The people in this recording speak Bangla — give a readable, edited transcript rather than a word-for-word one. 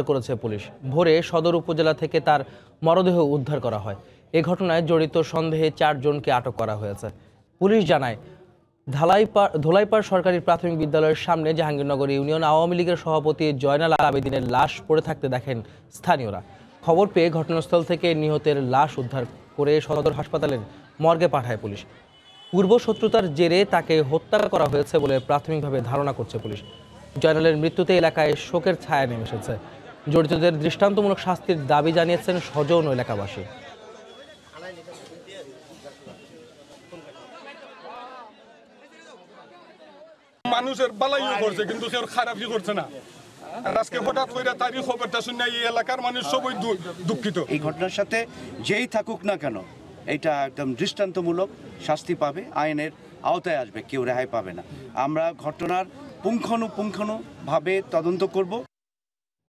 করেছে পুলিশ। ভোরে সদর উপজেলা থেকে তার মরদেহ উদ্ধার করা হয়। এ ঘটনায় জড়িত সন্দেহে 4 জনকে আটক করা হয়েছে। পুলিশ জানায়, ধোলাইপাড় সরকারি প্রাথমিক বিদ্যালয়ের সামনে জাহাঙ্গীরনগর ইউনিয়ন আওয়ামী লীগের সভাপতি জয়নাল আবেদিনের লাশ পড়ে থাকতে দেখেন স্থানীয়রা। খবর পেয়ে ঘটনাস্থল থেকে নিহতের লাশ উদ্ধার করে সদর হাসপাতালের মর্গে পাঠায় পুলিশ। পূর্ব শত্রুতার জেরে তাকে হত্যা করা হয়েছে বলে প্রাথমিকভাবে ধারণা করছে পুলিশ। জয়নালের মৃত্যুতে এলাকায় শোকের ছায়া নেমে এসেছে। জড়িতদের দৃষ্টান্তমূলক শাস্তির দাবি জানিয়েছেন স্বজন ও এলাকাবাসী। মানুষের বালাইও করছে, কিন্তু সে খারাপই করছে না। আজকে হঠাৎ করে তারই খবরটা শুনে এই এলাকার মানুষ সবাই দুঃখিত। এই ঘটনার সাথে যেই থাকুক না কেন, এটা একদম দৃষ্টান্তমূলক শাস্তি পাবে, আইনের আওতায় আসবে, কেউ রেহাই পাবে না। আমরা ঘটনার পুঙ্খানুপুঙ্খানুভাবে তদন্ত করব।